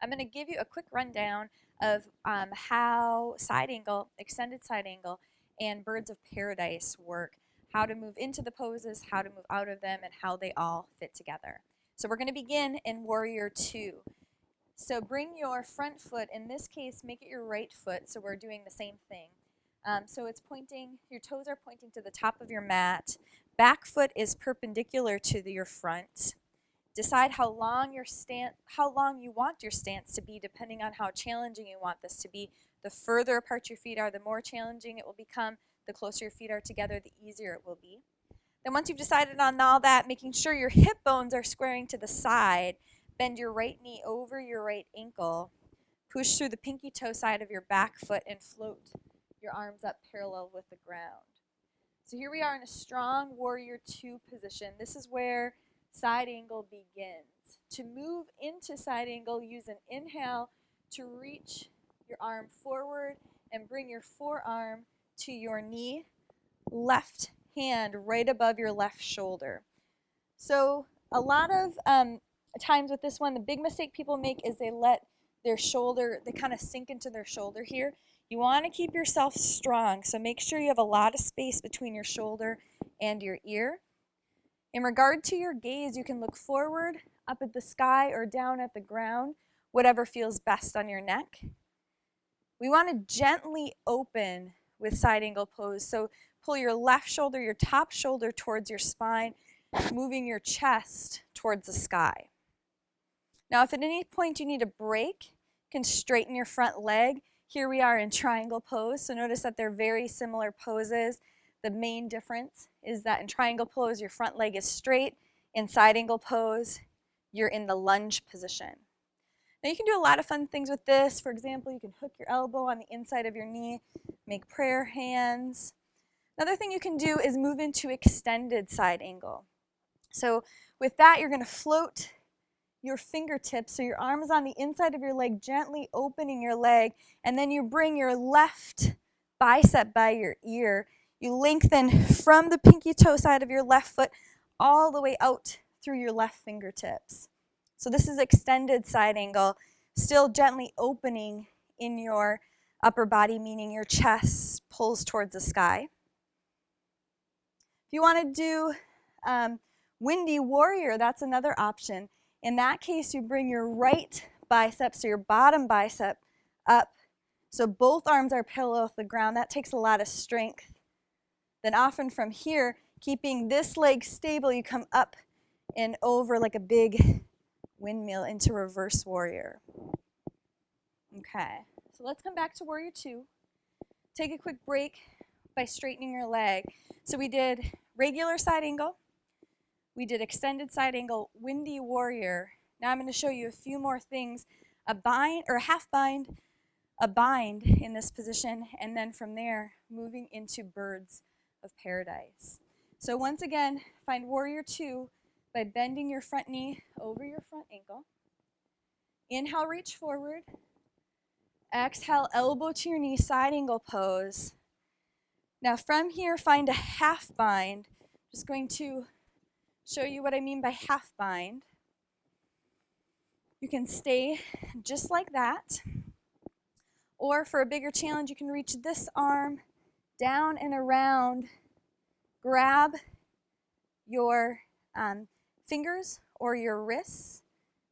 I'm going to give you a quick rundown of how side angle, extended side angle, and birds of paradise work, how to move into the poses, how to move out of them, and how they all fit together. So we're going to begin in Warrior 2. So bring your front foot, in this case, make it your right foot, so we're doing the same thing. So it's pointing, your toes are pointing to the top of your mat. Back foot is perpendicular to your front. Decide how long you want your stance to be, depending on how challenging you want this to be. The further apart your feet are, the more challenging it will become. The closer your feet are together, the easier it will be. Then once you've decided on all that, making sure your hip bones are squaring to the side, bend your right knee over your right ankle, push through the pinky toe side of your back foot, and float your arms up parallel with the ground. So here we are in a strong Warrior 2 position. This is where side angle begins. To move into side angle, use an inhale to reach your arm forward and bring your forearm to your knee, left hand right above your left shoulder. So a lot of times with this one, the big mistake people make is they let their shoulder, they kind of sink into their shoulder here. You want to keep yourself strong, so make sure you have a lot of space between your shoulder and your ear. In regard to your gaze, you can look forward, up at the sky, or down at the ground, whatever feels best on your neck. We want to gently open with side angle pose, so pull your left shoulder, your top shoulder towards your spine, moving your chest towards the sky. Now, if at any point you need a break, you can straighten your front leg. Here we are in triangle pose, so notice that they're very similar poses. The main difference is that in triangle pose, your front leg is straight. In side angle pose, you're in the lunge position. Now you can do a lot of fun things with this. For example, you can hook your elbow on the inside of your knee, make prayer hands. Another thing you can do is move into extended side angle. So with that, you're going to float your fingertips, so your arm is on the inside of your leg, gently opening your leg, and then you bring your left bicep by your ear. You lengthen from the pinky toe side of your left foot all the way out through your left fingertips. So this is extended side angle, still gently opening in your upper body, meaning your chest pulls towards the sky. If you want to do windy warrior, that's another option. In that case, you bring your right bicep, so your bottom bicep, up, so both arms are parallel with the ground. That takes a lot of strength. Then often from here, keeping this leg stable, you come up and over like a big windmill into reverse warrior. Okay, so let's come back to Warrior 2. Take a quick break by straightening your leg. So we did regular side angle. We did extended side angle, windy warrior. Now I'm going to show you a few more things. A bind or a half bind, a bind in this position, and then from there moving into birds of paradise. So once again, find Warrior 2 by bending your front knee over your front ankle. Inhale, reach forward. Exhale, elbow to your knee, side angle pose. Now from here, find a half bind. Just going to show you what I mean by half bind. You can stay just like that. Or for a bigger challenge, you can reach this arm down and around, grab your fingers or your wrists.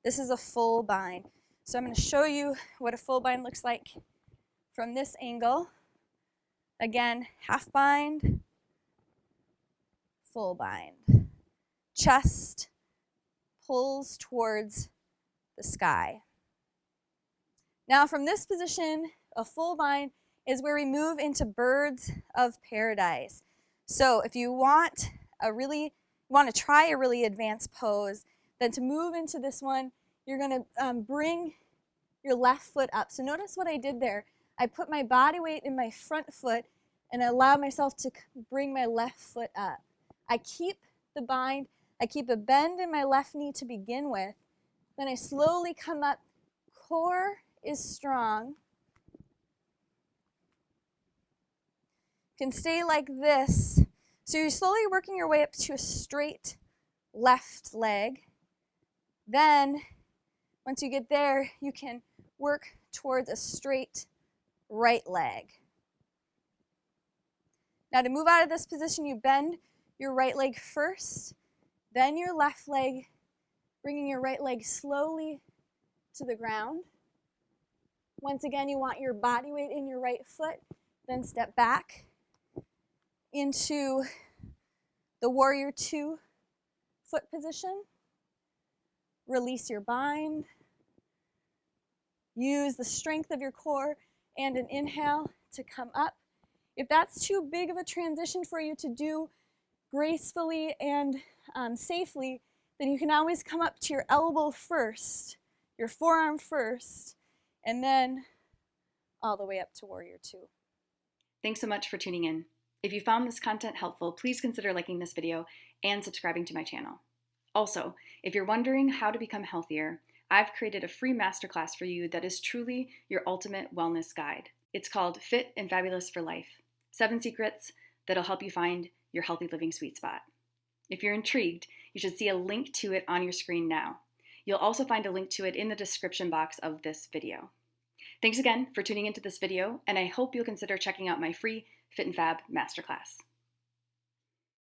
This is a full bind. So I'm going to show you what a full bind looks like from this angle. Again, half bind, full bind. Chest pulls towards the sky. Now from this position, a full bind is where we move into birds of paradise. So if you want to try a really advanced pose, then to move into this one, you're going to bring your left foot up. So notice what I did there. I put my body weight in my front foot and I allow myself to bring my left foot up. I keep the bind. I keep a bend in my left knee to begin with. Then I slowly come up. Core is strong. You can stay like this. So you're slowly working your way up to a straight left leg. Then Once you get there, you can work towards a straight right leg. Now to move out of this position, you bend your right leg first, then your left leg, bringing your right leg slowly to the ground. Once again, you want your body weight in your right foot, then step back into the warrior two foot position. Release your bind. Use the strength of your core and an inhale to come up. If that's too big of a transition for you to do gracefully and safely, then you can always come up to your elbow first, your forearm first, and then all the way up to warrior two. Thanks so much for tuning in. If you found this content helpful, please consider liking this video and subscribing to my channel. Also, if you're wondering how to become healthier, I've created a free masterclass for you that is truly your ultimate wellness guide. It's called Fit and Fabulous for Life: 7 Secrets that'll help you find your healthy living sweet spot. If you're intrigued, you should see a link to it on your screen now. You'll also find a link to it in the description box of this video. Thanks again for tuning into this video, and I hope you'll consider checking out my free Fit and Fab masterclass.